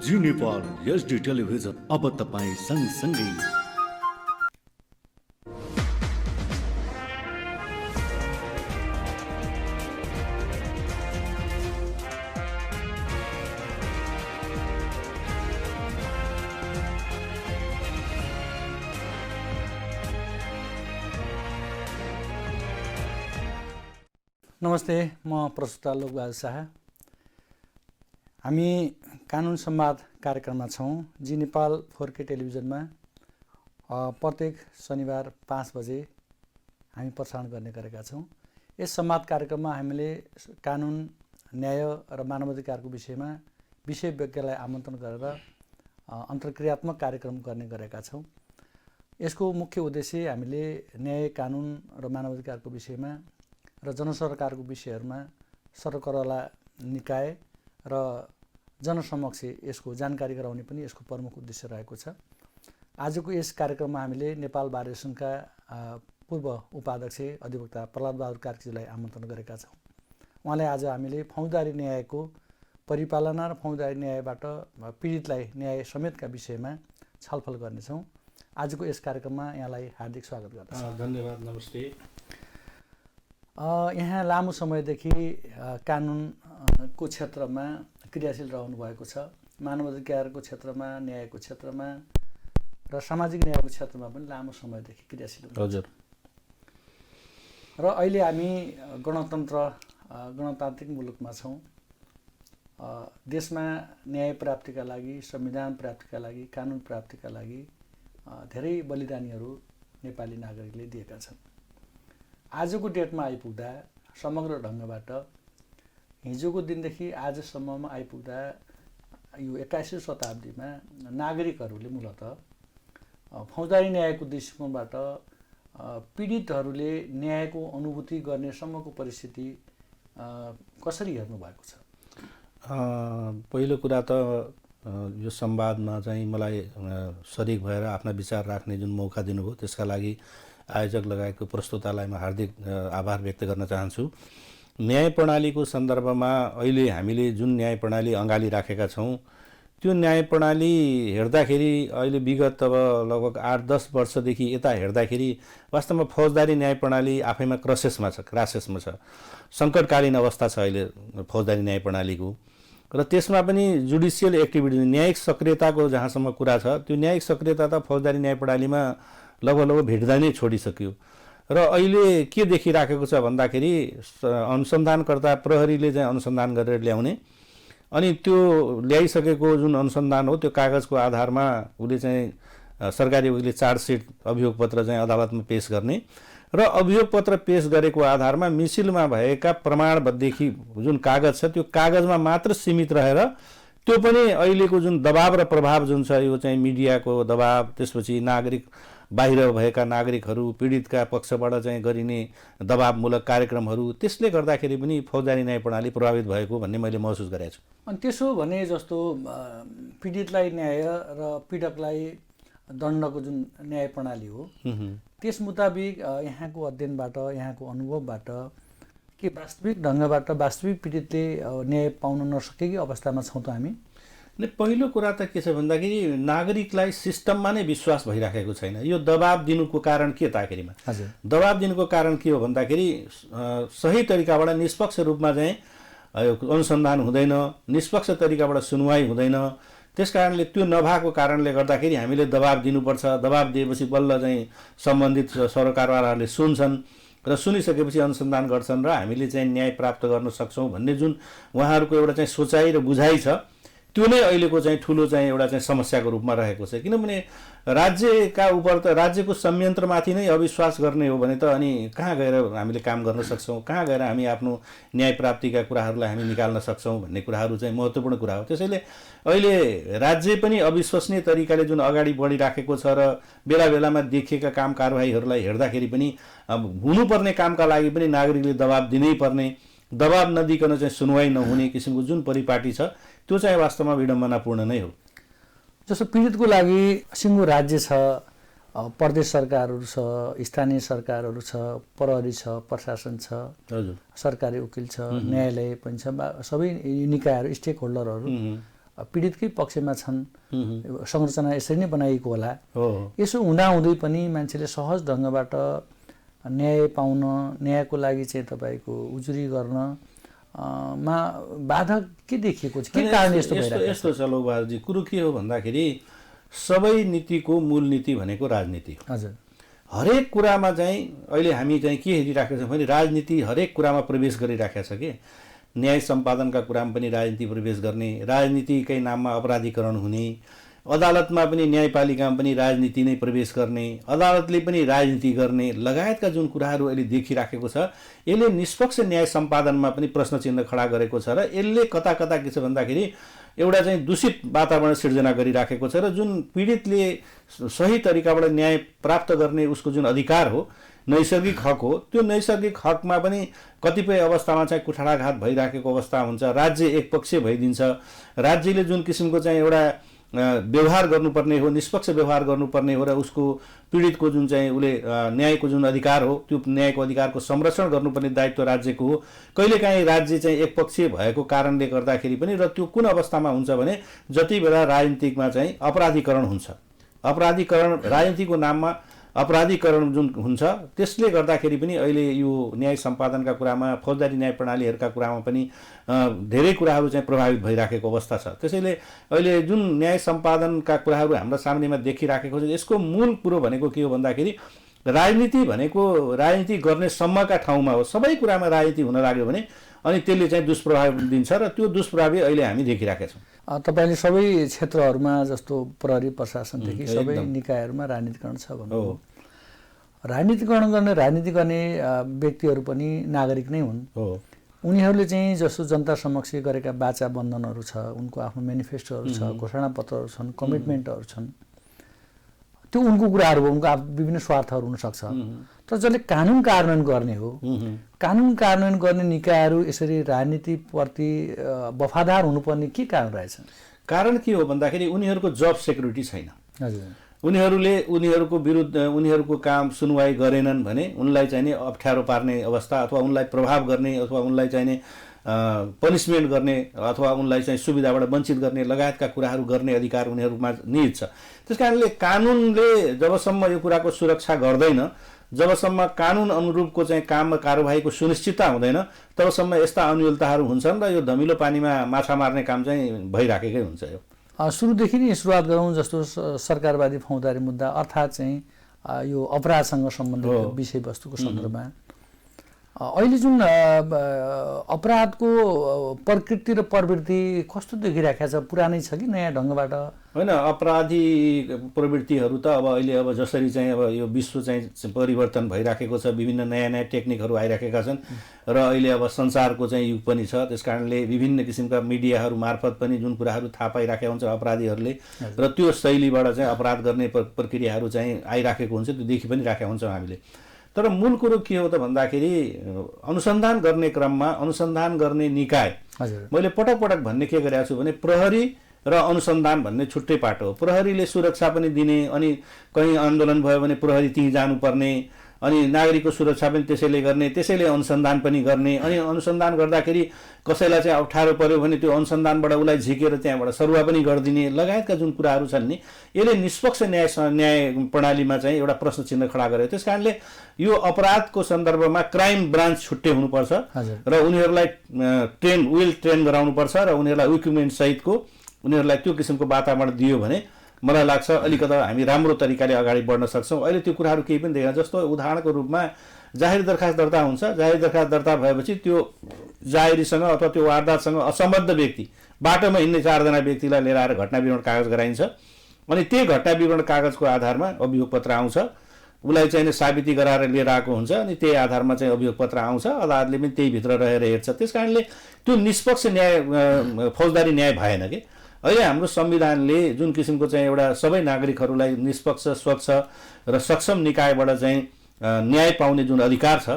जी Nepal HD television अब तपाईँ सँगसँगै। नमस्ते, म प्रस्तुता लोकबहादुर शाह। हामी कानुन संवाद कार्यक्रममा छौँ जी नेपाल 4K टेलिभिजनमा। प्रत्येक शनिबार 5 बजे हामी प्रसारण गर्ने गरेका छौँ। यस संवाद कार्यक्रममा हामीले कानुन, न्याय र मानवाधिकारको विषयमा विषयज्ञलाई आमन्त्रण गरेर अन्तर्क्रियात्मक कार्यक्रम गर्ने गरेका छौँ। यसको मुख्य उद्देश्य हामीले न्याय, कानुन र मानवाधिकारको विषयमा र जनसरकारको विषयहरूमा सरकारवाला निकाय र जनसमक्ष यसको जानकारी गराउने पनि यसको प्रमुख उद्देश्य रहेको छ। आजको यस कार्यक्रममा हामीले नेपाल बार एसोसिएसनका पूर्व उपाध्यक्ष अधिवक्ता प्रहलाद बहादुर कार्कीजीलाई आमन्त्रण गरेका छौँ। उहाँले आज हामीले फौजदारी न्यायको परिपालना र फौजदारी न्यायबाट पीडितलाई न्याय समेतका विषयमा छलफल गर्नेछौँ। आजको यस कार्यक्रममा यहाँलाई हार्दिक स्वागत गर्दछु। धन्यवाद। नमस्ते। यहाँ लामो समयदेखि कानुनको क्षेत्रमा क्रियाशील रहनु भएको छ। मानवाधिकारको क्षेत्रमा, न्यायको क्षेत्रमा र सामाजिक न्यायको क्षेत्रमा पनि लामो समयदेखि क्रियाशील हुनुहुन्छ। हजुर। र अहिले हामी गणतान्त्रिक मुलुकमा छौँ। देशमा न्याय प्राप्तिका लागि, संविधान प्राप्तिका लागि, कानुन प्राप्तिका लागि धेरै बलिदानीहरू नेपाली नागरिकले दिएका छन्। आजको डेटमा आइपुग्दा समग्र ढङ्गबाट हिजोको दिनदेखि आजसम्ममा आइपुग्दा यो 21औं शताब्दीमा नागरिकहरूले मूलतः फौजदारी न्यायको दृष्टिकोणबाट पीडितहरूले न्यायको अनुभूति गर्ने सम्मको परिस्थिति कसरी हेर्नु भएको छ? पहिलो कुरा त यो संवादमा चाहिँ मलाई सरिक भएर आफ्ना विचार राख्ने जुन मौका दिनुभयो त्यसका लागि आयोजक लगायतको प्रस्तुतालाई म हार्दिक आभार व्यक्त गर्न चाहन्छु। न्याय प्रणालीको सन्दर्भमा अहिले हामीले जुन न्याय प्रणाली अँगाली राखेका छौँ त्यो न्याय प्रणाली हेर्दाखेरि अहिले विगत अब लगभग 8-10 वर्षदेखि यता हेर्दाखेरि वास्तवमा फौजदारी न्याय प्रणाली आफैमा क्राइसिसमा छ। सङ्कटकालीन अवस्था छ अहिले फौजदारी न्याय प्रणालीको। र त्यसमा पनि जुडिसियल एक्टिभिटी, न्यायिक सक्रियताको जहाँसम्म कुरा छ त्यो न्यायिक सक्रियता त फौजदारी न्याय प्रणालीमा लगभग भेट्दा नै छोडिसक्यो। र अहिले के देखिराखेको छ भन्दाखेरि अनुसन्धानकर्ता प्रहरीले चाहिँ अनुसन्धान गरेर ल्याउने, अनि त्यो ल्याइसकेको जुन अनुसन्धान हो त्यो कागजको आधारमा उसले चाहिँ सरकारी वकिलले चार्जसिट अभियोग पत्र चाहिँ अदालतमा पेश गर्ने र अभियोग पत्र पेश गरेको आधारमा मिसिलमा भएका प्रमाणदेखि जुन कागज छ त्यो कागजमा मात्र सीमित रहेर त्यो पनि अहिलेको जुन दबाब र प्रभाव जुन छ यो चाहिँ मिडियाको दबाब, त्यसपछि नागरिक बाहिर भएका नागरिकहरू, पीडितका पक्षबाट चाहिँ गरिने दबावमूलक कार्यक्रमहरू, त्यसले गर्दाखेरि पनि फौजदारी न्याय प्रणाली प्रभावित भएको भन्ने मैले महसुस गरेको छु। अनि त्यसो भने जस्तो पीडितलाई न्याय र पीडकलाई दण्डको जुन न्याय प्रणाली हो त्यस मुताबिक यहाँको अध्ययनबाट, यहाँको अनुभवबाट के वास्तविक ढङ्गबाट वास्तविक पीडितले न्याय पाउन नसकेकै अवस्थामा छौँ त हामी? पहिलो कुरा त के छ भन्दाखेरि नागरिकलाई सिस्टममा नै विश्वास भइराखेको छैन। यो दबाब दिनुको कारण के त आखिरमा? दबाब दिनुको कारण के हो भन्दाखेरि सही तरिकाबाट निष्पक्ष रूपमा चाहिँ अनुसन्धान हुँदैन, निष्पक्ष तरिकाबाट सुनवाई हुँदैन। त्यस कारणले त्यो नभएको कारणले गर्दाखेरि हामीले दबाब दिनुपर्छ। दबाब दिएपछि बल्ल चाहिँ सम्बन्धित सरकारवालाहरूले सुन्छन् र सुनिसकेपछि अनुसन्धान गर्छन् र हामीले चाहिँ न्याय प्राप्त गर्न सक्छौँ भन्ने जुन उहाँहरूको एउटा चाहिँ सोचाइ र बुझाइ छ त्यो नै अहिलेको चाहिँ ठुलो चाहिँ एउटा चाहिँ समस्याको रूपमा रहेको छ। किनभने राज्यका उप त राज्यको संयन्त्रमाथि नै अविश्वास गर्ने हो भने त अनि कहाँ गएर हामीले काम गर्न सक्छौँ, कहाँ गएर हामी आफ्नो न्याय प्राप्तिका कुराहरूलाई हामी निकाल्न सक्छौँ भन्ने कुराहरू चाहिँ महत्त्वपूर्ण कुरा हो। त्यसैले अहिले राज्य पनि अविश्वसनीय तरिकाले जुन अगाडि बढिराखेको छ र बेला बेलामा देखिएका काम कारबाहीहरूलाई हेर्दाखेरि पनि हुनुपर्ने कामका लागि पनि नागरिकले दबाब दिनै पर्ने, दबाब नदिकन चाहिँ सुनवाई नहुने किसिमको जुन परिपाटी छ त्यो चाहिँ वास्तवमा विडम्बनापूर्ण नै हो। जस्तो पीडितको लागि सिङ्गो राज्य छ, प्रदेश सरकारहरू छ, स्थानीय सरकारहरू छ, प्रहरी छ, प्रशासन छ, सरकारी वकिल छ, न्यायालय पनि छ, सबै निकायहरू, स्टेक होल्डरहरू पीडितकै पक्षमा छन्, संरचना यसरी नै बनाइएको होला। हो यसो हुँदाहुँदै पनि मान्छेले सहज ढङ्गबाट न्याय पाउन, न्यायको लागि चाहिँ तपाईँको उजुरी गर्न मा बाधा के देखिएको छ? के कारण यस्तो भइरहेको छ? यस्तो छ लौबहादुरजी, कुरो के हो भन्दाखेरि सबै नीतिको मूल नीति भनेको राजनीति हो। हजुर, हरेक कुरामा चाहिँ अहिले हामी चाहिँ के हेरिराखेका छौँ भने राजनीति हरेक कुरामा प्रवेश गरिराखेका छ कि न्याय सम्पादनका कुरामा पनि राजनीति प्रवेश गर्ने, राजनीतिकै नाममा अपराधीकरण हुने, अदालतमा पनि न्यायपालिकामा पनि राजनीति नै प्रवेश गर्ने, अदालतले पनि राजनीति गर्ने लगायतका जुन कुराहरू अहिले देखिराखेको छ, यसले निष्पक्ष न्याय सम्पादनमा पनि प्रश्न चिन्ह खडा गरेको छ र यसले कता कता के छ भन्दाखेरि एउटा चाहिँ दूषित वातावरण सिर्जना गरिराखेको छ र जुन पीडितले सही तरिकाबाट न्याय प्राप्त गर्ने उसको जुन अधिकार हो, नैसर्गिक हक हो, त्यो नैसर्गिक हकमा पनि कतिपय अवस्थामा चाहिँ कुठाराघात भइराखेको अवस्था हुन्छ। राज्य एकपक्षीय भइदिन्छ। राज्यले जुन किसिमको चाहिँ एउटा व्यवहार गर्नुपर्ने हो, निष्पक्ष व्यवहार गर्नुपर्ने हो र उसको पीडितको जुन चाहिँ उसले न्यायको जुन अधिकार हो त्यो न्यायको अधिकारको संरक्षण गर्नुपर्ने दायित्व राज्यको हो। कहिलेकाहीँ राज्य चाहिँ एकपक्षीय भएको कारणले गर्दाखेरि पनि र त्यो कुन अवस्थामा हुन्छ भने जति बेला राजनीतिकमा चाहिँ अपराधीकरण हुन्छ, अपराधीकरण राजनीतिको नाममा अपराधीकरण जुन हुन्छ त्यसले गर्दाखेरि पनि अहिले यो न्याय सम्पादनका कुरामा, फौजदारी न्याय प्रणालीहरूका कुरामा पनि धेरै कुराहरू चाहिँ प्रभावित भइराखेको अवस्था छ। त्यसैले अहिले जुन न्याय सम्पादनका कुराहरू हाम्रो सामनेमा देखिराखेको छ, यसको मूल कुरो भनेको के हो भन्दाखेरि राजनीति भनेको राजनीति गर्ने सम्मका ठाउँमा हो। सबै कुरामा राजनीति हुन लाग्यो भने अनि त्यसले चाहिँ दुष्प्रभाव दिन्छ र त्यो दुष्प्रभाव अहिले हामी देखिराखेका छौँ। तपाईँले सबै क्षेत्रहरूमा जस्तो प्रहरी प्रशासनदेखि सबै निकायहरूमा राजनीतिकरण छ भन्नु। राजनीति गर्ने व्यक्तिहरू पनि नागरिक नै हुन्। उनीहरूले चाहिँ जस्तो जनता समक्ष गरेका वाचा बन्धनहरू छ, उनको आफ्नो मेनिफेस्टोहरू छ, घोषणापत्रहरू छन्, कमिटमेन्टहरू छन्, त्यो उनको कुराहरू हो, उनको विभिन्न स्वार्थहरू हुनसक्छ। तर जसले कानुन कार्यान्वयन गर्ने हो, कानुन कार्यान्वयन गर्ने निकायहरू यसरी राजनीतिप्रति वफादार हुनुपर्ने के कारण रहेछ? कारण के हो भन्दाखेरि उनीहरूको जब सेक्युरिटी छैन। हजुर, उनीहरूले उनीहरूको विरुद्ध उनीहरूको काम सुनवाई गरेनन् भने उनलाई चाहिने अप्ठ्यारो पार्ने अवस्था अथवा उनलाई प्रभाव गर्ने अथवा उनलाई चाहिने पनिसमेन्ट गर्ने अथवा उनलाई चाहिँ सुविधाबाट वञ्चित गर्ने लगायतका कुराहरू गर्ने अधिकार उनीहरूमा निहित छ। त्यसकारणले कानुनले जबसम्म यो कुराको सुरक्षा गर्दैन, जबसम्म कानुन अनुरूपको चाहिँ काम कारबाहीको सुनिश्चितता हुँदैन, तबसम्म यस्ता अनियमितताहरू हुन्छन् र यो धमिलो पानीमा माछा मार्ने काम चाहिँ भइराखेकै हुन्छ। यो सुरुदेखि नै सुरुवात गरौँ जस्तो सरकारवादी फौजदारी मुद्दा अर्थात् चाहिँ यो अपराधसँग सम्बन्धित विषयवस्तुको सन्दर्भमा अहिले जुन अपराधको प्रकृति र प्रवृत्ति कस्तो देखिराखेको छ? पुरानै छ कि नयाँ ढङ्गबाट? होइन, अपराधी प्रवृत्तिहरू त अब अहिले अब जसरी चाहिँ अब यो विश्व चाहिँ परिवर्तन भइराखेको छ, विभिन्न नयाँ नयाँ टेक्निकहरू आइराखेका छन् र अहिले अब संसारको चाहिँ युग पनि छ। त्यस कारणले विभिन्न किसिमका मिडियाहरू मार्फत पनि जुन कुराहरू थाहा पाइराखेका हुन्छ अपराधीहरूले र त्यो शैलीबाट चाहिँ अपराध गर्ने प्रक्रियाहरू चाहिँ आइराखेको हुन्छ, त्यो देखि पनि राखेका हुन्छौँ हामीले। तर मूल कुरो के हो त भन्दाखेरि अनुसन्धान गर्ने क्रममा अनुसन्धान गर्ने निकाय, मैले पटक पटक भन्ने के गरेको छु भने प्रहरी र अनुसन्धान भन्ने छुट्टै पाटो हो। प्रहरीले सुरक्षा पनि दिने, अनि कहीँ आन्दोलन भयो भने प्रहरी त्यहीँ जानुपर्ने, अनि नागरिकको सुरक्षा पनि त्यसैले गर्ने, त्यसैले अनुसन्धान पनि गर्ने, अनि अनुसन्धान गर्दाखेरि कसैलाई चाहिँ अप्ठ्यारो पर्यो भने त्यो अनुसन्धानबाट उसलाई झिकेर त्यहाँबाट सरुवा पनि गरिदिने लगायतका जुन कुराहरू छन् नि, यसले निष्पक्ष न्याय प्रणालीमा चाहिँ एउटा प्रश्न चिन्ह खडा गर्यो। त्यस कारणले यो अपराधको सन्दर्भमा क्राइम ब्रान्च छुट्टै हुनुपर्छ र उनीहरूलाई ट्रेन गराउनुपर्छ र उनीहरूलाई इक्विपमेन्ट सहितको उनीहरूलाई त्यो किसिमको वातावरण दियो भने मलाई लाग्छ अलिकता हामी राम्रो तरिकाले अगाडि बढ्न सक्छौँ। अहिले त्यो कुराहरू केही पनि देखेन। जस्तो उदाहरणको रूपमा जाहेरी दरखास्त दर्ता हुन्छ, जाहेरी दरखास्त दर्ता भएपछि त्यो जाहेरीसँग अथवा त्यो वारदातसँग असम्बद्ध व्यक्ति बाटोमा हिँड्ने 4 जना व्यक्तिलाई लिएर आएर घटना विवरण कागज गराइन्छ, अनि त्यही घटना विवरण कागजको आधारमा अभियोग पत्र आउँछ, उसलाई चाहिँ साबिती गराएर लिएर आएको हुन्छ, अनि त्यही आधारमा चाहिँ अभियोग पत्र आउँछ, अदालतले पनि त्यही भित्र रहेर हेर्छ। त्यस कारणले त्यो निष्पक्ष न्याय फौजदारी न्याय भएन कि अहिले हाम्रो संविधानले जुन किसिमको चाहिँ एउटा सबै नागरिकहरूलाई निष्पक्ष, स्वच्छ र सक्षम निकायबाट चाहिँ न्याय पाउने जुन अधिकार छ,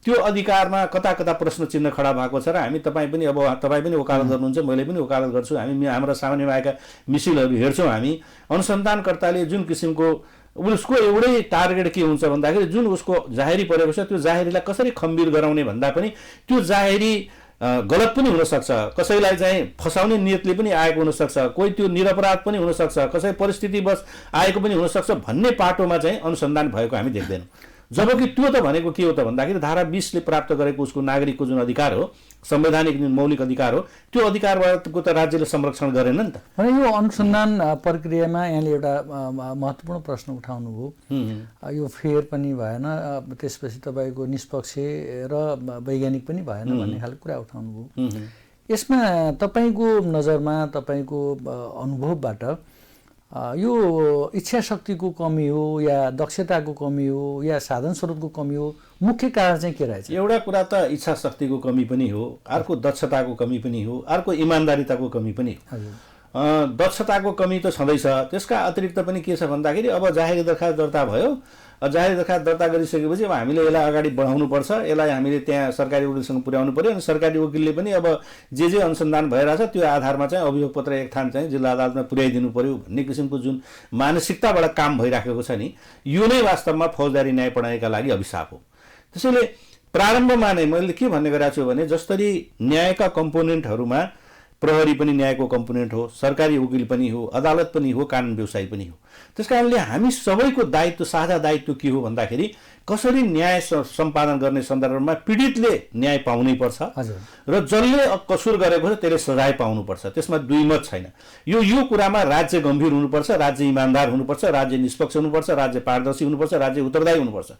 त्यो अधिकारमा कता कता प्रश्न चिन्ह खडा भएको छ र हामी तपाईँ पनि वकालत गर्नुहुन्छ, मैले पनि वकालत गर्छु, हामी हाम्रो सामान्यमा आएका मिसिलहरू हेर्छौँ। हामी अनुसन्धानकर्ताले जुन किसिमको उसको एउटै टार्गेट के हुन्छ भन्दाखेरि जुन उसको जाहेरी परेको छ त्यो जाहेरीलाई कसरी खम्बीर गराउने भन्दा पनि त्यो जाहेरी गलत पनि हुनसक्छ, कसैलाई चाहिँ फसाउने नियतले पनि आएको हुनसक्छ, कोही त्यो निरपराध पनि हुनसक्छ, कसै परिस्थितिवश आएको पनि हुनसक्छ भन्ने पाटोमा चाहिँ अनुसन्धान भएको हामी देख्दैनौँ। जबकि त्यो त भनेको के हो त भन्दाखेरि धारा 20ले प्राप्त गरेको उसको नागरिकको जुन अधिकार हो, संवैधानिक जुन मौलिक अधिकार हो, त्यो अधिकारको त राज्यले संरक्षण गरेन नि त। भने यो अनुसन्धान प्रक्रियामा यहाँले एउटा महत्त्वपूर्ण प्रश्न उठाउनुभयो, यो फेयर पनि भएन, त्यसपछि तपाईँको निष्पक्ष र वैज्ञानिक पनि भएन भन्ने खालको कुरा उठाउनुभयो। यसमा तपाईँको नजरमा, तपाईँको अनुभवबाट यो इच्छा शक्तिको कमी हो या दक्षताको कमी हो या साधन स्रोतको कमी हो, मुख्य कारण चाहिँ के रहेछ? एउटा कुरा त इच्छा शक्तिको कमी पनि हो, अर्को दक्षताको कमी पनि हो, अर्को इमान्दारिताको कमी पनि हो। दक्षताको कमी त छँदैछ, त्यसका अतिरिक्त पनि के छ भन्दाखेरि अब जाहेरी दरखास्त दर्ता भयो, जाहेरी दरखास्त दर्ता गरिसकेपछि अब हामीले यसलाई अगाडि बढाउनुपर्छ, यसलाई हामीले त्यहाँ सरकारी वकिलसँग पुर्याउनु पर्यो, अनि सरकारी वकिलले पनि अब जे अनुसन्धान भइरहेछ त्यो आधारमा चाहिँ अभियोग पत्र एक थान चाहिँ जिल्ला अदालतमा पुर्याइदिनु पर्यो भन्ने किसिमको जुन मानसिकताबाट काम भइराखेको छ नि, यो नै वास्तवमा फौजदारी न्याय प्रणालीका लागि अभिशाप हो। त्यसैले प्रारम्भमा नै मैले के भन्ने गरेको छु भने जसरी न्यायका कम्पोनेन्टहरूमा प्रहरी पनि न्यायको कम्पोनेन्ट हो, सरकारी वकिल पनि हो, अदालत पनि हो, कानुन व्यवसायी पनि हो। त्यसकारणले हामी सबैको दायित्व, साझा दायित्व के हो भन्दाखेरि कसरी न्याय सम्पादन गर्ने सन्दर्भमा पीडितले न्याय पाउनै पर्छ र जसले कसुर गरेको छ त्यसले सजाय पाउनुपर्छ, त्यसमा दुई मत छैन। यो कुरामा राज्य गम्भीर हुनुपर्छ, राज्य इमान्दार हुनुपर्छ, राज्य निष्पक्ष हुनुपर्छ, राज्य पारदर्शी हुनुपर्छ, राज्य उत्तरदायी हुनुपर्छ।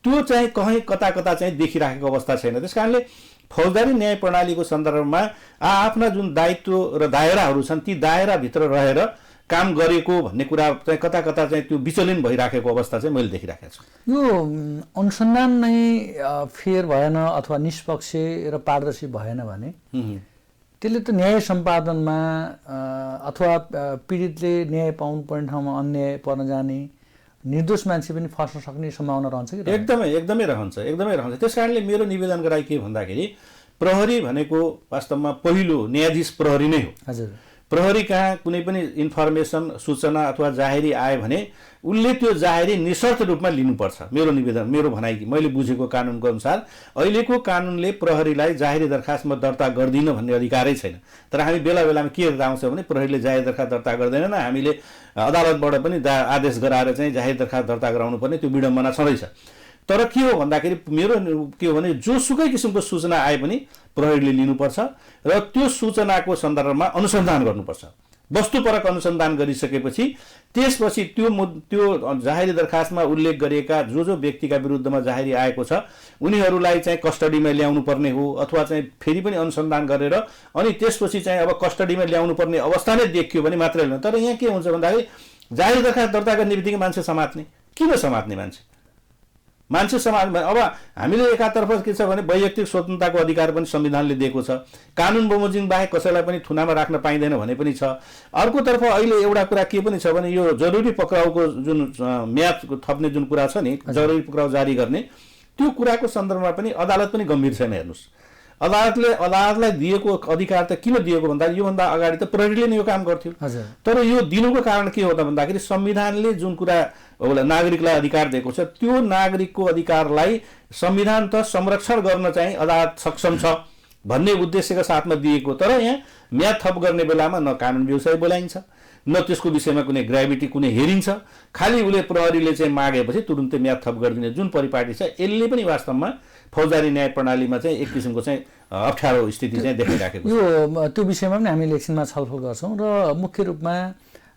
त्यो चाहिँ कहीँ कता कता चाहिँ देखिराखेको अवस्था छैन। त्यसकारणले फौजदारी न्याय प्रणालीको सन्दर्भमा आफ्ना जुन दायित्व र दायराहरू छन् ती दायराभित्र रहेर काम गरेको भन्ने कुरा चाहिँ कता कता चाहिँ त्यो विचलन भइराखेको अवस्था चाहिँ मैले देखिराखेको छु। यो अनुसन्धान नै फेयर भएन अथवा निष्पक्ष र पारदर्शी भएन भने त्यसले त न्याय सम्पादनमा अथवा पीडितले न्याय पाउनुपर्ने ठाउँमा अन्याय पर्न जाने, निर्दोष मान्छे पनि फस्न सक्ने सम्भावना रहन्छ कि? एकदमै रहन्छ। त्यसकारणले मेरो निवेदन गराइ के भन्दाखेरि प्रहरी भनेको वास्तवमा पहिलो न्यायाधीश प्रहरी नै हो। हजुर, प्रहरी कहाँ कुनै पनि इन्फर्मेसन, सूचना अथवा जाहेरी आयो भने उसले त्यो जाहेरी निशर्त रूपमा लिनुपर्छ। मेरो निवेदन, मेरो भनाइ कि मैले बुझेको कानुनको अनुसार अहिलेको कानुनले प्रहरीलाई जाहेरी दरखास्तमा दर्ता गर्दिन भन्ने अधिकारै छैन। तर हामी बेला बेलामा के आउँछ भने प्रहरीले जाहेरी दरखास्त दर्ता गर्दैनन्, हामीले अदालतबाट पनि आदेश गराएर चाहिँ जाहेरी दरखास्त दर्ता गराउनु पर्ने त्यो विडम्बना छँदैछ। तर के हो भन्दाखेरि मेरो के हो भने जोसुकै किसिमको सूचना आए पनि प्रहरीले लिनुपर्छ र त्यो सूचनाको सन्दर्भमा अनुसन्धान गर्नुपर्छ। वस्तुपरक अनुसन्धान गरिसकेपछि त्यसपछि त्यो जाहेरी दरखास्तमा उल्लेख गरिएका जो व्यक्तिका विरुद्धमा जाहेरी आएको छ उनीहरूलाई चाहिँ कस्टडीमा ल्याउनु पर्ने हो, अथवा चाहिँ फेरि पनि अनुसन्धान गरेर अनि त्यसपछि चाहिँ अब कस्टडीमा ल्याउनु पर्ने अवस्था नै देखियो भने मात्रै होइन। तर यहाँ के हुन्छ भन्दाखेरि जाहेरी दरखास्त दर्ता गर्ने बित्तिकै मान्छे समात्ने, किन समात्ने? मान्छे समाज अब हामीले एकातर्फ के छ भने वैयक्तिक स्वतन्त्रताको अधिकार पनि संविधानले दिएको छ, कानुन बमोजिम बाहेक कसैलाई पनि थुनामा राख्न पाइँदैन भने पनि छ। अर्कोतर्फ अहिले एउटा कुरा के पनि छ भने यो जरुरी पक्राउको जुन म्याद थप्ने जुन कुरा छ नि, जरुरी पक्राउ जारी गर्ने, त्यो कुराको सन्दर्भमा पनि अदालत पनि गम्भीर छैन। हेर्नुहोस्, अदालतलाई दिएको अधिकार त किन दिएको भन्दा योभन्दा अगाडि त प्रहरीले नै यो काम गर्थ्यो। तर यो दिनुको कारण के हो त भन्दाखेरि संविधानले जुन कुरा नागरिकलाई अधिकार दिएको छ त्यो नागरिकको अधिकारलाई संविधान त संरक्षण गर्न चाहिँ अदालत सक्षम छ भन्ने उद्देश्यका साथमा दिएको। तर यहाँ म्याद थप गर्ने बेलामा न कानुन व्यवसाय बोलाइन्छ, न त्यसको विषयमा कुनै ग्राभिटी कुनै हेरिन्छ, खालि उसले प्रहरीले चाहिँ मागेपछि तुरुन्तै म्याद थप गरिदिने जुन परिपाटी छ यसले पनि वास्तवमा फौजदारी न्याय प्रणालीमा चाहिँ एक किसिमको चाहिँ अप्ठ्यारो स्थिति चाहिँ देखिराखेको छ। त्यो विषयमा पनि हामी इलेक्सनमा छलफल गर्छौँ र मुख्य रूपमा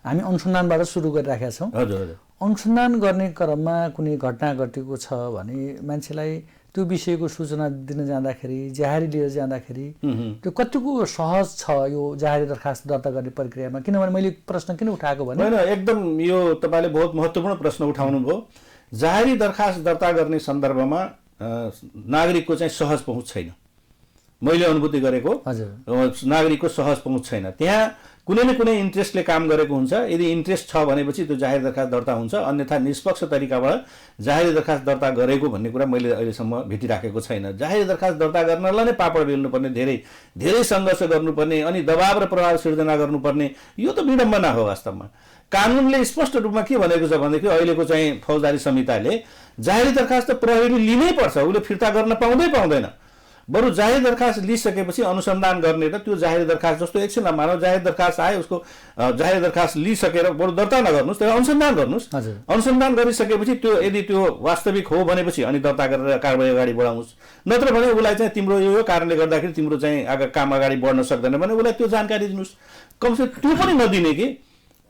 हामी अनुसन्धानबाट सुरु गरिराखेका छौँ। हजुर, अनुसन्धान गर्ने क्रममा कुनै घटना घटेको छ भने मान्छेलाई त्यो विषयको सूचना दिन जाँदाखेरि, जाहेरी लिएर जाँदाखेरि त्यो कतिको सहज छ यो जाहेरी दरखास्त दर्ता गर्ने प्रक्रियामा? किनभने मैले प्रश्न किन उठाएको भने होइन, एकदम यो तपाईँले बहुत महत्त्वपूर्ण प्रश्न उठाउनु भयो। जाहेरी दरखास्त दर्ता गर्ने सन्दर्भमा नागरिकको चाहिँ सहज पहुँच छैन। मैले अनुभूति गरेको नागरिकको सहज पहुँच छैन। त्यहाँ कुनै न कुनै इन्ट्रेस्टले काम गरेको हुन्छ। यदि इन्ट्रेस्ट छ भनेपछि त्यो जाहेरी दरखास्त दर्ता हुन्छ, अन्यथा निष्पक्ष तरिकाबाट जाहेरी दरखास्त दर्ता गरेको भन्ने कुरा मैले अहिलेसम्म भेटिराखेको छैन। जाहेरी दरखास्त दर्ता गर्नलाई नै पापड बेल्नुपर्ने, धेरै सङ्घर्ष गर्नुपर्ने, अनि दबाव र प्रभाव सिर्जना गर्नुपर्ने, यो त विडम्बना हो। वास्तवमा कानुनले स्पष्ट रूपमा के भनेको छ भनेदेखि अहिलेको चाहिँ फौजदारी संहिताले जाहेरी दरखास्त प्रहरीले लिनै पर्छ, उसले फिर्ता गर्न पाउँदैन। बरु जाहेर दरखास्त लिइसकेपछि अनुसन्धान गर्ने र त्यो जाहेर दरखास्त जस्तो एकछिन मानव जाहेर दरखास्त आयो उसको जाहेर दरखास्त लिइसकेर बरु दर्ता नगर्नुहोस् तर अनुसन्धान गर्नुहोस्। अनुसन्धान गरिसकेपछि त्यो यदि त्यो वास्तविक हो भनेपछि अनि दर्ता गरेर कारबाही अगाडि बढाउनुहोस्। नत्र भने उसलाई चाहिँ तिम्रो यो कारणले गर्दाखेरि तिम्रो चाहिँ काम अगाडि बढ्न सक्दैन भने उसलाई त्यो जानकारी दिनुहोस्। कमसे त्यो पनि नदिने कि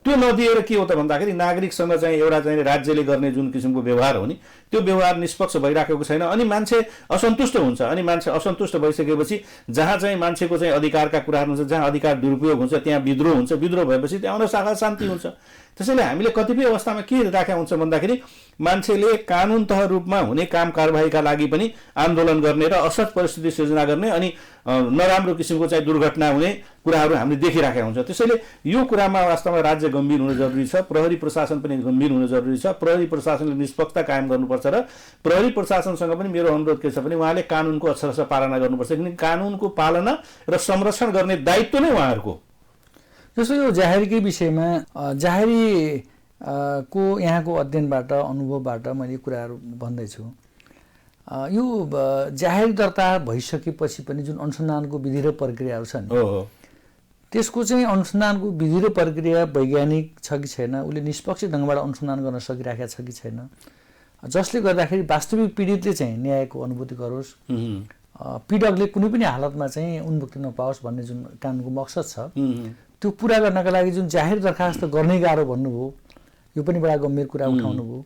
त्यो नदिएर के हो त भन्दाखेरि नागरिकसँग चाहिँ एउटा चाहिँ राज्यले गर्ने जुन किसिमको व्यवहार हो नि त्यो व्यवहार निष्पक्ष भइराखेको छैन। अनि मान्छे असन्तुष्ट हुन्छ। अनि मान्छे असन्तुष्ट भइसकेपछि जहाँ चाहिँ मान्छेको चाहिँ अधिकारका कुराहरू हुन्छ, जहाँ अधिकार दुरुपयोग हुन्छ त्यहाँ विद्रोह हुन्छ। विद्रोह भएपछि त्यहाँ शाखा शान्ति हुन्छ। त्यसैले हामीले कतिपय अवस्थामा के राखेका हुन्छ भन्दाखेरि मान्छेले कानुन तह रूपमा हुने काम कारबाहीका लागि पनि आन्दोलन गर्ने र असत परिस्थिति सिर्जना गर्ने अनि नराम्रो किसिमको चाहिँ दुर्घटना हुने कुराहरू हामीले देखिराखेका हुन्छ। त्यसैले यो कुरामा वास्तवमा राज्य गम्भीर हुन जरुरी छ। प्रहरी प्रशासन पनि गम्भीर हुन जरुरी छ। प्रहरी प्रशासनले निष्पक्षता कायम गर्नुपर्छ र प्रहरी प्रशासनसँग पनि मेरो अनुरोध के छ भने उहाँले कानुनको अक्षरशः पालना गर्नुपर्छ। किनकि कानुनको पालना र संरक्षण गर्ने दायित्व नै उहाँहरूको। जस्तो यो जाहेरीकै विषयमा जाहेरी को यहाँको अध्ययनबाट अनुभवबाट मैले कुराहरू भन्दैछु। यो जाहेरी दर्ता भइसकेपछि पनि जुन अनुसन्धानको विधि र प्रक्रियाहरू छन् त्यसको चाहिँ अनुसन्धानको विधि र प्रक्रिया वैज्ञानिक छ कि छैन, उसले निष्पक्ष ढङ्गबाट अनुसन्धान गर्न सकिरहेको छ कि छैन, जसले गर्दाखेरि वास्तविक पीडितले चाहिँ न्यायको अनुभूति गरोस्, पीडकले कुनै पनि हालतमा चाहिँ उन्मुक्ति नपाओस् भन्ने जुन कानुनको मकसद छ त्यो पुरा गर्नका लागि जुन जाहेर दरखास्त गर्ने गाह्रो भन्नुभयो यो पनि बडा गम्भीर कुरा उठाउनुभयो।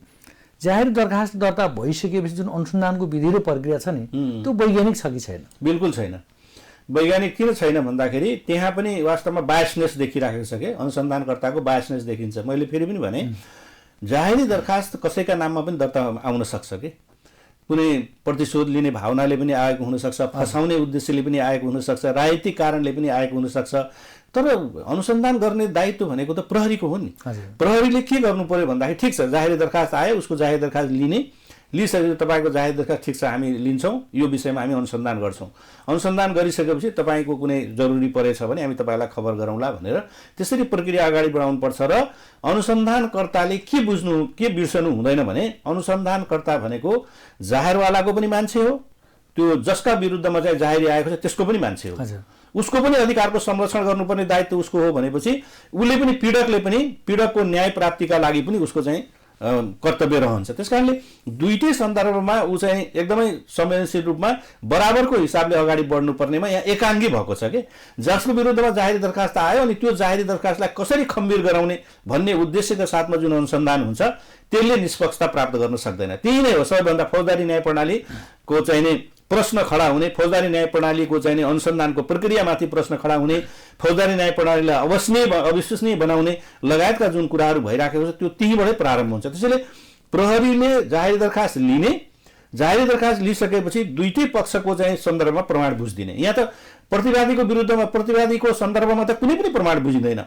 जाहेर दरखास्त दर्ता भइसकेपछि जुन अनुसन्धानको विधि र प्रक्रिया छ नि त्यो वैज्ञानिक छ कि छैन? बिल्कुल छैन। वैज्ञानिक किन छैन भन्दाखेरि त्यहाँ पनि वास्तवमा बायसनेस देखिराखेको छ कि अनुसन्धानकर्ताको बायसनेस देखिन्छ। मैले फेरि पनि भने जाहेरी दरखास्त कसैका नाममा पनि दर्ता आउन सक्छ कि कुनै प्रतिशोध लिने भावनाले पनि आएको हुनसक्छ, फसाउने उद्देश्यले पनि आएको हुनसक्छ, राजनीतिक कारणले पनि आएको हुनसक्छ। तर अनुसन्धान गर्ने दायित्व भनेको त प्रहरीको हो नि। प्रहरीले के गर्नु पर्यो भन्दाखेरि ठिक छ जाहेरी दरखास्त आयो उसको जाहेर दरखास्त लिइसकेपछि तपाईँको जाहेर दरखास्त ठिक छ हामी लिन्छौँ, यो विषयमा हामी अनुसन्धान गर्छौँ। अनुसन्धान गरिसकेपछि तपाईँको कुनै जरुरी परेछ भने हामी तपाईँलाई खबर गरौँला भनेर त्यसरी प्रक्रिया अगाडि बढाउनुपर्छ। र अनुसन्धानकर्ताले के बुझ्नु के बिर्सनु हुँदैन भने अनुसन्धानकर्ता भनेको जाहेरवालाको पनि मान्छे हो, त्यो जसका विरुद्धमा चाहिँ जाहेरी आएको छ त्यसको पनि मान्छे हो, उसको पनि अधिकारको संरक्षण गर्नुपर्ने दायित्व उसको हो भनेपछि उसले पनि पीडकको न्याय प्राप्तिका लागि पनि उसको चाहिँ कर्तव्य रहन्छ। त्यसकारणले दुईटै सन्दर्भमा ऊ चाहिँ एकदमै संवेदनशील रूपमा बराबरको हिसाबले अगाडि बढ्नुपर्नेमा यहाँ एकाङ्गी भएको छ कि जसको विरुद्धमा जाहेरी दरखास्त आयो अनि त्यो जाहेरी दरखास्तलाई कसरी खम्बीर गराउने भन्ने उद्देश्यका साथमा जुन अनुसन्धान हुन्छ त्यसले निष्पक्षता प्राप्त गर्न सक्दैन। त्यही नै हो सबैभन्दा फौजदारी न्याय प्रणालीको चाहिँ प्रश्न खडा हुने, फौजदारी न्याय प्रणालीको चाहिँ अनुसन्धानको प्रक्रियामाथि प्रश्न खडा हुने, फौजदारी न्याय प्रणालीलाई अविश्वसनीय बनाउने लगायतका जुन कुराहरू भइराखेको छ त्यो त्यहीँबाटै प्रारम्भ हुन्छ। त्यसैले प्रहरीले जाहेरी दरखास्त लिने, जाहेरी दरखास्त लिइसकेपछि दुईटै पक्षको चाहिँ सन्दर्भमा प्रमाण बुझिदिने। यहाँ त प्रतिवादीको विरुद्धमा प्रतिवादीको सन्दर्भमा त कुनै पनि प्रमाण बुझिँदैन।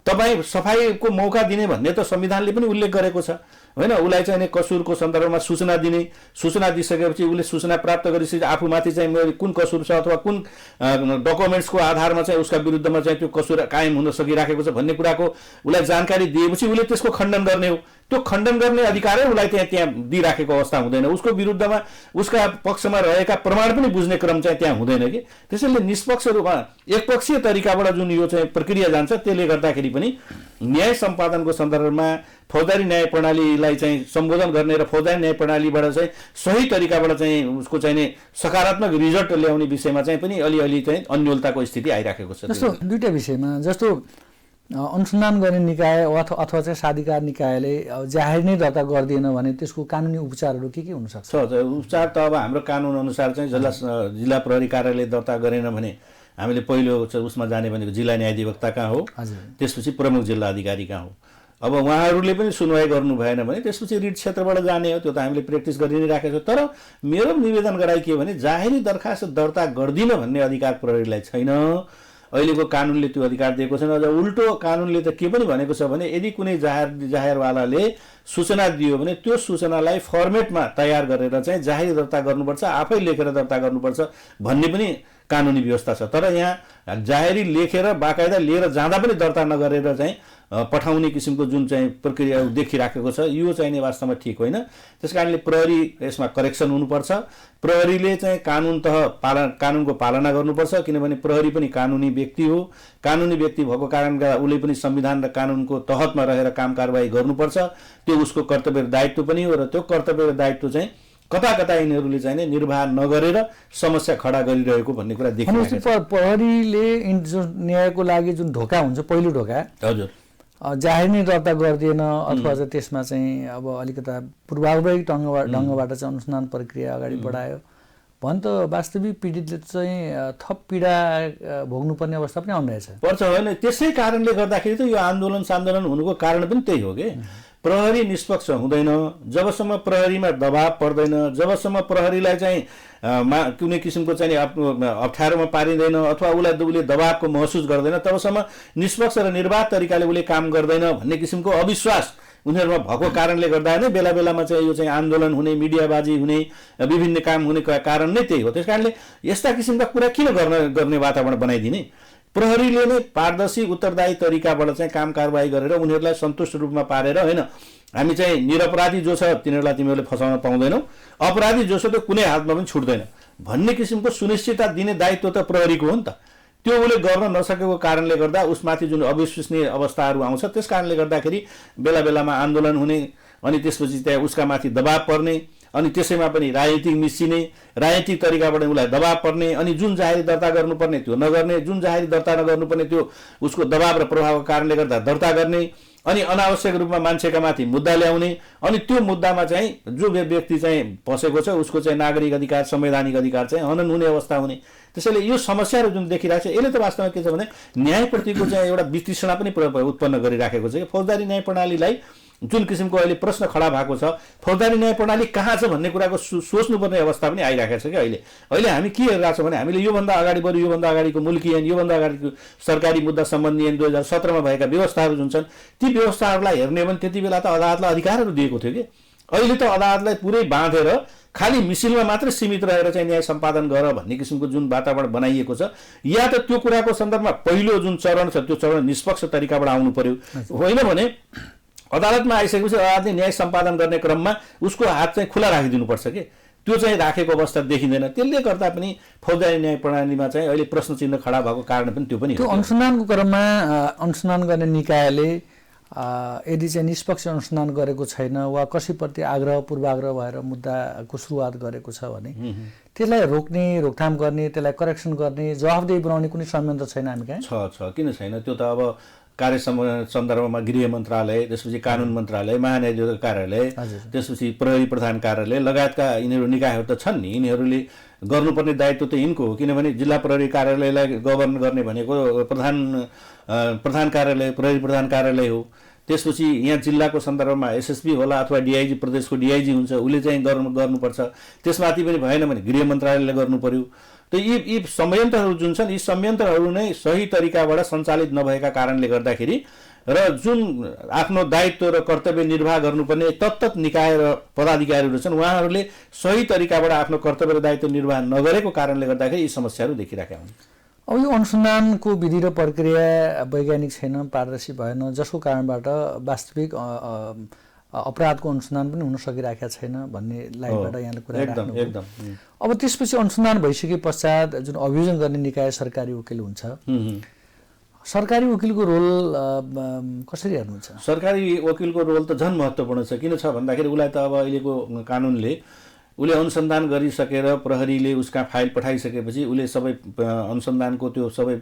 तपाईँ सफाइको मौका दिने भन्ने त संविधानले पनि उल्लेख गरेको छ होइन। उसलाई चाहिँ कसुरको सन्दर्भमा सूचना दिने, सूचना दिइसकेपछि उसले सूचना प्राप्त गरिसकेपछि आफूमाथि चाहिँ मेरो कुन कसुर छ अथवा कुन डकुमेन्ट्सको आधारमा चाहिँ उसका विरुद्धमा चाहिँ त्यो कसुर कायम हुन सकिराखेको छ भन्ने कुराको उसलाई जानकारी दिएपछि उसले त्यसको खण्डन गर्ने हो। त्यो खण्डन गर्ने अधिकारै उसलाई त्यहाँ दिइराखेको अवस्था हुँदैन। उसको विरुद्धमा उसका पक्षमा रहेका प्रमाण पनि बुझ्ने क्रम चाहिँ त्यहाँ हुँदैन कि। त्यसैले निष्पक्ष रूपमा एकपक्षीय तरिकाबाट जुन यो चाहिँ प्रक्रिया जान्छ त्यसले गर्दाखेरि पनि न्याय सम्पादनको सन्दर्भमा फौजदारी न्याय प्रणालीलाई चाहिँ सम्बोधन गर्ने र फौजदारी न्याय प्रणालीबाट चाहिँ सही तरिकाबाट चाहिँ उसको चाहिँ सकारात्मक रिजल्ट ल्याउने विषयमा चाहिँ पनि अलिअलि चाहिँ अन्योलताको स्थिति आइराखेको छ। जस्तो दुईटा विषयमा जस्तो अनुसन्धान गर्ने निकाय अथवा चाहिँ साधिकार निकायले जाहेर नै दर्ता गरिदिएन भने त्यसको कानुनी उपचारहरू के हुनसक्छ? उपचार त अब हाम्रो कानुन अनुसार चाहिँ जिल्ला प्रहरी कार्यालय दर्ता गरेन भने हामीले पहिलो उसमा जाने भनेको जिल्ला न्यायाधिवक्ता कहाँ हो, त्यसपछि प्रमुख जिल्ला अधिकारी कहाँ हो। अब उहाँहरूले पनि सुनवाई गर्नु भएन भने त्यसपछि रिट क्षेत्रबाट जाने हो। त्यो त हामीले प्र्याक्टिस गरि नै राखेको छ। तर मेरो निवेदन गराइ के भने जाहेरी दरखास्त दर्ता गर्दिन भन्ने अधिकार प्रहरीलाई छैन। अहिलेको कानुनले त्यो अधिकार दिएको छैन। अझ उल्टो कानुनले त के पनि भनेको छ भने यदि कुनै जाहेरवालाले सूचना दियो भने त्यो सूचनालाई फर्मेटमा तयार गरेर चाहिँ जाहेर दर्ता गर्नुपर्छ, आफै लेखेर दर्ता गर्नुपर्छ भन्ने पनि कानुनी व्यवस्था छ। तर यहाँ जाहेरी लेखेर बाकायदा लिएर जाँदा पनि दर्ता नगरेर चाहिँ पठाउने किसिमको जुन चाहिँ प्रक्रिया देखिराखेको छ, यो चाहिँ नि वास्तवमा ठिक होइन। त्यसकारणले प्रहरी यसमा करेक्सन हुनुपर्छ। प्रहरीले चाहिँ कानुनको पालना गर्नुपर्छ, किनभने प्रहरी पनि कानुनी व्यक्ति हो। कानुनी व्यक्ति भएको कारणले उसले पनि संविधान र कानुनको तहतमा रहेर काम कारबाही गर्नुपर्छ। त्यो उसको कर्तव्य र दायित्व पनि हो र त्यो कर्तव्य र दायित्व चाहिँ कता कता यिनीहरूले चाहिँ निर्वाह नगरेर समस्या खडा गरिरहेको भन्ने कुरा देखिरहेको छ। प्रहरीले जुन न्यायको लागि जुन ढोका हुन्छ, पहिलो ढोका हजुर जाहेर नै दर्ता गर्दिएन अथवा चाहिँ त्यसमा चाहिँ अब अलिकता पूर्वाग्रही ढङ्गबाट चाहिँ अनुसन्धान प्रक्रिया अगाडि बढायो भने त वास्तविक पीडितले चाहिँ थप पीडा भोग्नुपर्ने अवस्था पनि आउने रहेछ पर्छ होइन। त्यसै कारणले गर्दाखेरि त यो आन्दोलन हुनुको कारण पनि त्यही हो कि प्रहरी निष्पक्ष हुँदैन जबसम्म प्रहरीमा दबाव पर्दैन, जबसम्म प्रहरीलाई चाहिँ कुनै किसिमको चाहिँ अप्ठ्यारोमा पारिँदैन अथवा उसले दबावको महसुस गर्दैन, तबसम्म निष्पक्ष र निर्वाध तरिकाले उसले काम गर्दैन भन्ने किसिमको अविश्वास उनीहरूमा भएको कारणले गर्दा नै बेला बेलामा चाहिँ यो चाहिँ आन्दोलन हुने, मिडियाबाजी हुने, विभिन्न काम हुने कारण नै त्यही हो। त्यस कारणले यस्ता किसिमका कुरा किन गर्ने वातावरण बनाइदिने? प्रहरीले नै पारदर्शी उत्तरदायी तरिकाबाट चाहिँ काम कारबाही गरेर उनीहरूलाई सन्तुष्ट रूपमा पारेर होइन, हामी चाहिँ निरपराधी जो छ तिनीहरूलाई तिमीहरूले फसाउन पाउँदैनौ, अपराधी जो छ त्यो कुनै हातमा पनि छुट्दैन भन्ने किसिमको सुनिश्चितता दिने दायित्व त प्रहरीको हो नि त। त्यो उसले गर्न नसकेको कारणले गर्दा उसमाथि जुन अविश्वसनीय अवस्थाहरू आउँछ, त्यस कारणले गर्दाखेरि बेला बेलामा आन्दोलन हुने, अनि त्यसपछि त्यहाँ उसका माथि दबाव पर्ने, अनि त्यसैमा पनि राजनीतिक मिसिने, राजनीतिक तरिकाबाट उसलाई दबाव पर्ने, अनि जुन जाहेरी दर्ता गर्नुपर्ने त्यो नगर्ने, जुन जाहेरी दर्ता नगर्नुपर्ने त्यो उसको दबाव र प्रभावको कारणले गर्दा दर्ता गर्ने, अनि अनावश्यक रूपमा मान्छेका माथि मुद्दा ल्याउने, अनि त्यो मुद्दामा चाहिँ जो व्यक्ति चाहिँ फसेको छ उसको चाहिँ नागरिक अधिकार, संवैधानिक अधिकार चाहिँ हनन हुने अवस्था हुने। त्यसैले यो समस्याहरू जुन देखिरहेको छ यसले त वास्तवमा के छ भने न्यायप्रतिको चाहिँ एउटा वितृष्णा पनि उत्पन्न गरिराखेको छ। फौजदारी न्याय प्रणालीलाई जुन किसिमको अहिले प्रश्न खडा भएको छ, फौजदारी न्याय प्रणाली कहाँ छ भन्ने कुराको सोच्नुपर्ने अवस्था पनि आइराखेको छ कि अहिले हामी के हेरिरहेको छौँ भने हामीले योभन्दा अगाडि बरु योभन्दा अगाडिको मुल्की ऐन, योभन्दा अगाडिको सरकारी मुद्दा सम्बन्धी ऐन 2017मा भएका व्यवस्थाहरू जुन छन् ती व्यवस्थाहरूलाई हेर्ने भने त्यति बेला त अदालतलाई अधिकारहरू दिएको थियो कि अहिले त अदालतलाई पुरै बाँधेर खालि मिसिलमा मात्रै सीमित रहेर चाहिँ न्याय सम्पादन गर भन्ने किसिमको जुन वातावरण बनाइएको छ, या त त्यो कुराको सन्दर्भमा पहिलो जुन चरण छ त्यो चरण निष्पक्ष तरिकाबाट आउनु पर्यो, होइन भने अदालतमा आइसकेपछि अदालतले न्याय सम्पादन गर्ने क्रममा उसको हात चाहिँ खुला राखिदिनुपर्छ कि त्यो चाहिँ राखेको अवस्था देखिँदैन। त्यसले गर्दा पनि फौजदारी न्याय प्रणालीमा चाहिँ अहिले प्रश्न चिन्ह खडा भएको कारण पनि त्यो पनि त्यो अनुसन्धानको क्रममा अनुसन्धान गर्ने निकायले यदि चाहिँ निष्पक्ष अनुसन्धान गरेको छैन वा कसैप्रति पूर्वाग्रह भएर मुद्दाको सुरुवात गरेको छ भने त्यसलाई रोक्ने, रोकथाम गर्ने, त्यसलाई करेक्सन गर्ने, जवाफदेही बनाउने कुनै संयन्त्र छैन हामी कहाँ? छ किन छैन? त्यो त अब कार्य सन्दर्भमा गृह मन्त्रालय, त्यसपछि कानुन मन्त्रालय, महान्यायाधीश कार्यालय, त्यसपछि प्रहरी प्रधान कार्यालय लगायतका यिनीहरू निकायहरू त छन् नि। यिनीहरूले गर्नुपर्ने दायित्व त यिनको हो, किनभने जिल्ला प्रहरी कार्यालयलाई गभर्न गर्ने भनेको प्रधान कार्यालय, प्रहरी प्रधान कार्यालय हो। त्यसपछि यहाँ जिल्लाको सन्दर्भमा एसएसपी होला अथवा डिआइजी, प्रदेशको डिआइजी हुन्छ, उसले चाहिँ गर्नुपर्छ। त्यसमाथि पनि भएन भने गृह मन्त्रालयले गर्नु पर्यो। त यी संयन्त्रहरू जुन छन्, यी संयन्त्रहरू नै सही तरिकाबाट सञ्चालित नभएका कारणले गर्दाखेरि र जुन आफ्नो दायित्व र कर्तव्य निर्वाह गर्नुपर्ने तत्त निकाय र पदाधिकारीहरू छन् उहाँहरूले सही तरिकाबाट आफ्नो कर्तव्य र दायित्व निर्वाह नगरेको कारणले गर्दाखेरि यी समस्याहरू देखिरहेका हुन्। अब यो अनुसन्धानको विधि र प्रक्रिया वैज्ञानिक छैन, पारदर्शी भएन, जसको कारणबाट वास्तविक अपराधको अनुसन्धान पनि हुन सकिरहेको छैन भन्ने लाइनबाट यहाँले कुरा राख्नुभयो। अब त्यसपछि अनुसन्धान भइसके पश्चात जुन अभियोजन गर्ने निकाय सरकारी वकिल हुन्छ, सरकारी वकिलको रोल कसरी हेर्नुहुन्छ? सरकारी वकिलको रोल त झन् महत्त्वपूर्ण छ। किन छ भन्दाखेरि उसलाई त अब अहिलेको कानुनले उसले अनुसन्धान गरिसकेर प्रहरीले उसका फाइल पठाइसकेपछि उसले सबै अनुसन्धानको त्यो सबै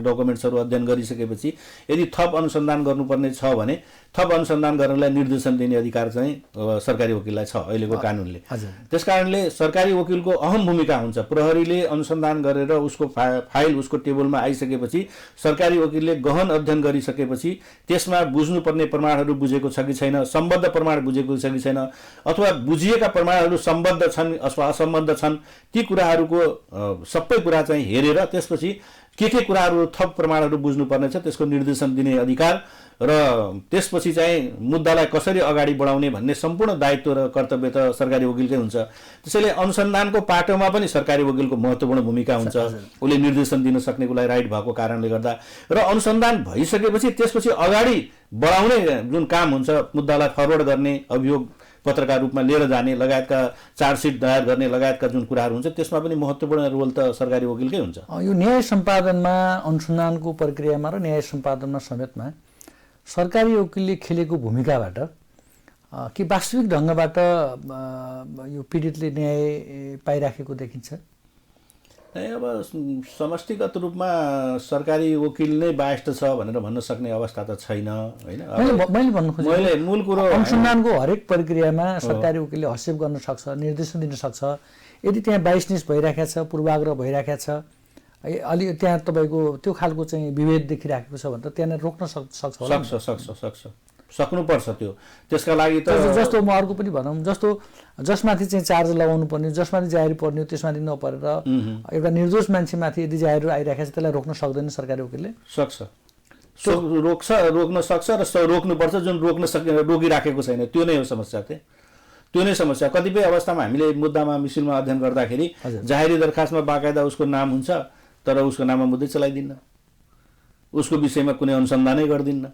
डकुमेन्ट्सहरू अध्ययन गरिसकेपछि यदि थप अनुसन्धान गर्नुपर्ने छ भने थप अनुसन्धान गर्नलाई निर्देशन दिने अधिकार चाहिँ सरकारी वकिललाई छ अहिलेको कानुनले। त्यसकारणले सरकारी वकिलको अहम भूमिका हुन्छ। प्रहरीले अनुसन्धान गरेर उसको फाइल उसको टेबलमा आइसकेपछि सरकारी वकिलले गहन अध्ययन गरिसकेपछि त्यसमा बुझ्नुपर्ने प्रमाणहरू बुझेको छ कि छैन, सम्बद्ध प्रमाण बुझेको छ कि छैन, अथवा बुझिएका प्रमाणहरू सम्बद्ध छन् अथवा असम्बद्ध छन्, ती कुराहरूको सबै कुरा चाहिँ हेरेर त्यसपछि के कुराहरू थप प्रमाणहरू बुझ्नुपर्ने छ त्यसको निर्देशन दिने अधिकार र त्यसपछि चाहिँ मुद्दालाई कसरी अगाडि बढाउने भन्ने सम्पूर्ण दायित्व र कर्तव्य त सरकारी वकिलकै हुन्छ। त्यसैले अनुसन्धानको पाटोमा पनि सरकारी वकिलको महत्त्वपूर्ण भूमिका हुन्छ। उसले निर्देशन दिन सक्ने उसलाई राइट भएको कारणले गर्दा र अनुसन्धान भइसकेपछि त्यसपछि अगाडि बढाउने जुन काम हुन्छ, मुद्दालाई फरवर्ड गर्ने, अभियोग पत्रका रूपमा लिएर जाने लगायतका चार्जसिट दायर गर्ने लगायतका जुन कुराहरू हुन्छ त्यसमा पनि महत्त्वपूर्ण रोल त सरकारी वकिलकै हुन्छ। यो न्याय सम्पादनमा, अनुसन्धानको प्रक्रियामा र न्याय सम्पादनमा समेतमा सरकारी वकिलले खेलेको भूमिकाबाट कि वास्तविक ढङ्गबाट यो पीडितले न्याय पाइराखेको देखिन्छ? अब समष्टिगत रूपमा सरकारी वकिल नै बायस्ड छ भनेर भन्न सक्ने अवस्था त छैन होइन। मैले भन्नु खोजेँ मूल कुरो अनुसन्धानको हरेक प्रक्रियामा सरकारी वकिलले हस्तक्षेप गर्न सक्छ, निर्देशन दिन सक्छ। यदि त्यहाँ बाइसनिस भइराखेको छ, पूर्वाग्रह भइराखेको छ, अलि त्यहाँ तपाईँको त्यो खालको चाहिँ विभेद देखिराखेको छ भने त त्यहाँनिर रोक्न सक्छ होला। सक्नुपर्छ त्यो। त्यसका लागि त जस्तो म अर्को पनि भनौँ, जस्तो जसमाथि चाहिँ चार्ज लगाउनु पर्ने, जसमाथि जाहेर पर्ने त्यसमाथि नपरेर एउटा निर्दोष मान्छेमाथि यदि जाहेर आइराखेको छ त्यसलाई रोक्न सक्दैन सरकारी वकिलले? रोक्न सक्छ र रोक्नुपर्छ। जुन रोकिराखेको छैन त्यो नै हो समस्या। त्यो नै समस्या। कतिपय अवस्थामा हामीले मुद्दामा मिसिनमा अध्ययन गर्दाखेरि जाहेरी दरखास्तमा बाकायदा उसको नाम हुन्छ तर उसको नाममा मुद्दै चलाइदिन्न, उसको विषयमा कुनै अनुसन्धानै गर्दिन्न।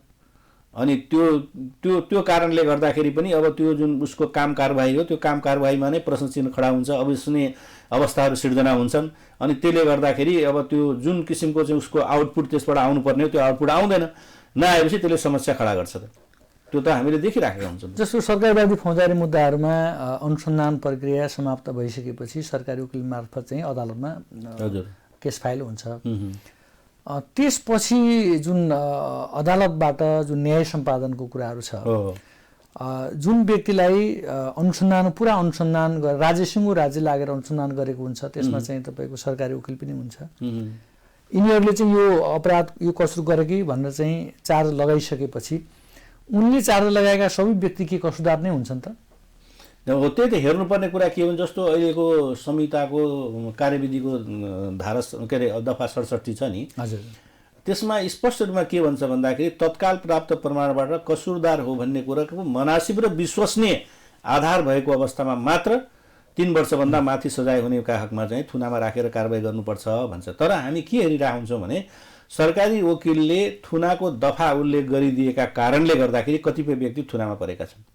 अनि त्यो कारणले गर्दाखेरि पनि अब त्यो जुन उसको काम कारबाही हो त्यो काम कारबाहीमा नै प्रश्न चिन्ह खडा हुन्छ, अविश्वसनीय अवस्थाहरू सिर्जना हुन्छन्। अनि त्यसले गर्दाखेरि अब त्यो जुन किसिमको चाहिँ उसको आउटपुट त्यसबाट आउनुपर्ने हो त्यो आउटपुट आउँदैन, नआएपछि त्यसले समस्या खडा गर्छ। त्यो त हामीले देखिराखेका हुन्छौँ। जस्तो सरकारवादी फौजदारी मुद्दाहरूमा अनुसन्धान प्रक्रिया समाप्त भइसकेपछि सरकारी वकिल मार्फत चाहिँ अदालतमा केस फाइल हुन्छ। त्यसपछि जुन अदालतबाट जुन न्याय सम्पादनको कुराहरू छ, जुन व्यक्तिलाई पुरा अनुसन्धान गरेर राज्य लागेर अनुसन्धान गरेको हुन्छ त्यसमा चाहिँ तपाईँको सरकारी वकिल पनि हुन्छ। यिनीहरूले चाहिँ यो अपराध यो कसुर गरे कि भनेर चाहिँ चार्ज लगाइसकेपछि उनले चार्ज लगाएका सबै व्यक्ति के कसुरदार नै हुन्छन् त? हो, त्यही त हेर्नुपर्ने कुरा के हुन्छ। जस्तो अहिलेको संहिताको कार्यविधिको धारा के अरे दफा 67 छ नि, त्यसमा स्पष्ट रूपमा के भन्छ भन्दाखेरि तत्काल प्राप्त प्रमाणबाट कसुरदार हो भन्ने कुराको मनासिब र विश्वसनीय आधार भएको अवस्थामा मात्र 3 वर्षभन्दा माथि सजाय हुनेका हकमा चाहिँ थुनामा राखेर कारबाही गर्नुपर्छ भन्छ। तर हामी के हेरिरहेका हुन्छौँ भने सरकारी वकिलले थुनाको दफा उल्लेख गरिदिएका कारणले गर्दाखेरि कतिपय व्यक्ति थुनामा परेका छन्।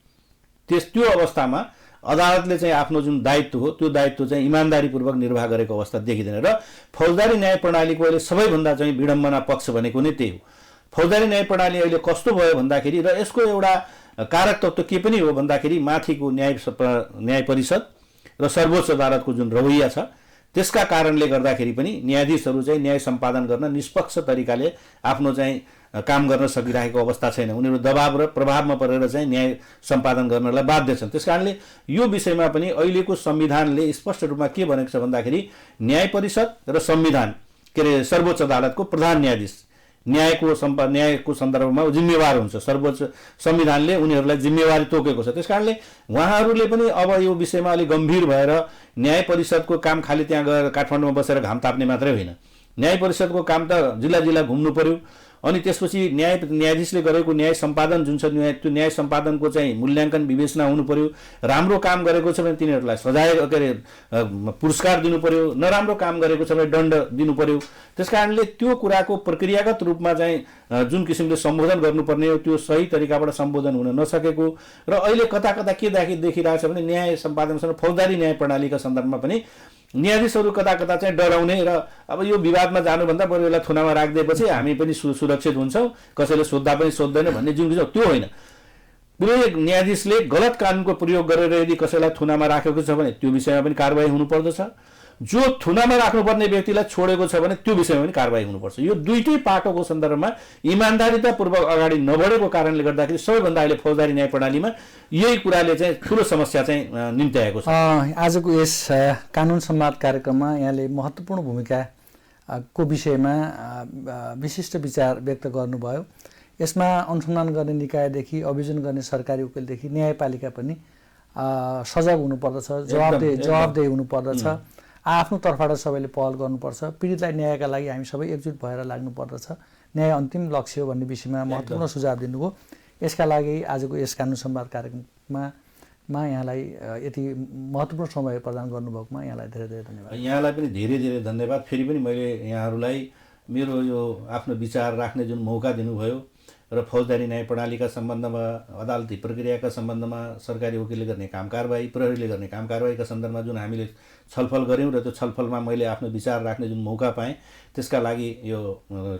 त्यो अवस्थामा अदालतले चाहिँ आफ्नो जुन दायित्व हो त्यो दायित्व चाहिँ इमान्दारीपूर्वक निर्वाह गरेको अवस्था देखिँदैन। र फौजदारी न्याय प्रणालीको अहिले सबैभन्दा चाहिँ विडम्बना पक्ष भनेको नै त्यही हो। फौजदारी न्याय प्रणाली अहिले कस्तो भयो भन्दाखेरि र यसको एउटा कारक तत्त्व के पनि हो भन्दाखेरि माथिको न्याय परिषद र सर्वोच्च अदालतको जुन रवैया छ त्यसका कारणले गर्दाखेरि पनि न्यायाधीशहरू चाहिँ न्याय सम्पादन गर्न निष्पक्ष तरिकाले आफ्नो चाहिँ काम गर्न सकिरहेको अवस्था छैन। उनीहरू दबाव र प्रभावमा परेर चाहिँ न्याय सम्पादन गर्नलाई बाध्य छन्। त्यसकारणले यो विषयमा पनि अहिलेको संविधानले स्पष्ट रूपमा के भनेको छ भन्दाखेरि न्याय परिषद र संविधान के अरे सर्वोच्च अदालतको प्रधान न्यायाधीश न्यायको सन्दर्भमा जिम्मेवार हुन्छ। सर्वोच्च संविधानले उनीहरूलाई जिम्मेवारी तोकेको छ। त्यसकारणले उहाँहरूले पनि अब यो विषयमा अलिक गम्भीर भएर न्याय परिषदको काम खालि त्यहाँ गएर काठमाडौँमा बसेर घाम ताप्ने मात्रै होइन, न्याय परिषदको काम त जिल्ला घुम्नु पर्यो। अनि त्यसपछि न्यायाधीशले गरेको न्याय सम्पादन जुन छ त्यो न्याय सम्पादनको चाहिँ मूल्याङ्कन विवेचना हुनु पर्यो। राम्रो काम गरेको छ भने तिनीहरूलाई सजाय के अरे पुरस्कार दिनु पर्यो, नराम्रो काम गरेको छ भने दण्ड दिनु पर्यो। त्यसकारणले त्यो कुराको प्रक्रियागत रूपमा चाहिँ जुन किसिमले सम्बोधन गर्नुपर्ने हो त्यो सही तरिकाबाट सम्बोधन हुन नसकेको र अहिले कता के देखिरहेको छ भने न्याय सम्पादनसँग फौजदारी न्याय प्रणालीका सन्दर्भमा पनि न्यायाधीशहरू कता चाहिँ डराउने र अब यो विवादमा जानुभन्दा बरु यसलाई थुनामा राखिदिएपछि हामी पनि सुरक्षित हुन्छौँ, कसैले सोद्धा पनि सोध्दैन भन्ने जुन किसिम त्यो होइन। कुनै न्यायाधीशले गलत कानुनको प्रयोग गरेर यदि कसैलाई थुनामा राखेको छ भने त्यो विषयमा पनि कारबाही हुनुपर्दछ। जो थुनामा राख्नुपर्ने व्यक्तिलाई छोडेको छ भने त्यो विषयमा पनि कारबाही हुनुपर्छ। यो दुईटै पाटोको सन्दर्भमा इमान्दारितापूर्वक अगाडि नबढेको कारणले गर्दाखेरि सबैभन्दा अहिले फौजदारी न्याय प्रणालीमा यही कुराले चाहिँ ठुलो समस्या चाहिँ निम्त्याएको छ। आजको यस कानुन संवाद कार्यक्रममा यहाँले महत्त्वपूर्ण भूमिकाको विषयमा विशिष्ट विचार व्यक्त गर्नुभयो। यसमा अनुसन्धान गर्ने निकायदेखि अभियोजन गर्ने सरकारी वकिलदेखि न्यायपालिका पनि सजग हुनुपर्दछ, जवाबदेही हुनुपर्दछ। आफ्नो तर्फबाट सबैले पहल गर्नुपर्छ। पीडितलाई न्यायका लागि हामी सबै एकजुट भएर लाग्नुपर्दछ। न्याय अन्तिम लक्ष्य हो भन्ने विषयमा महत्त्वपूर्ण सुझाव दिनुभयो। यसका लागि आजको यस कानुन संवाद कार्यक्रममा यहाँलाई यति महत्त्वपूर्ण समय प्रदान गर्नुभएकोमा यहाँलाई धेरै धेरै धन्यवाद। यहाँलाई पनि धेरै धेरै धन्यवाद। फेरि पनि मैले यहाँहरूलाई मेरो यो आफ्नो विचार राख्ने जुन मौका दिनुभयो र फौजदारी न्याय प्रणालीका सम्बन्धमा, अदालती प्रक्रियाका सम्बन्धमा, सरकारी वकिलले गर्ने काम कारबाही, प्रहरीले गर्ने काम कारबाहीका सन्दर्भमा जुन हामीले छलफल गऱ्यौँ र त्यो छलफलमा मैले आफ्नो विचार राख्ने जुन मौका पाएँ, त्यसका लागि यो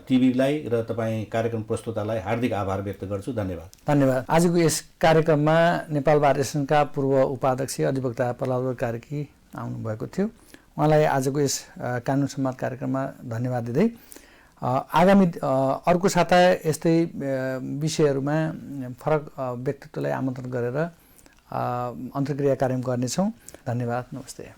टिभीलाई र तपाईँ कार्यक्रम प्रस्तुतालाई हार्दिक आभार व्यक्त गर्छु। धन्यवाद। धन्यवाद। आजको यस कार्यक्रममा नेपाल बार एसोसिएसनका पूर्व उपाध्यक्ष अधिवक्ता प्रहलाद कार्की आउनुभएको थियो। उहाँलाई आजको यस कानुन संवाद कार्यक्रममा धन्यवाद दिँदै आगामी अर्को साता यस्तै विषयहरूमा फरक व्यक्तित्वलाई आमन्त्रण गरेर अन्तर्क्रिया कार्यक्रम गर्नेछौँ। धन्यवाद। नमस्ते।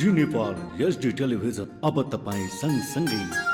जी नेपाल एचडी टेलिभिजन अब तपाईँ सँगसँगै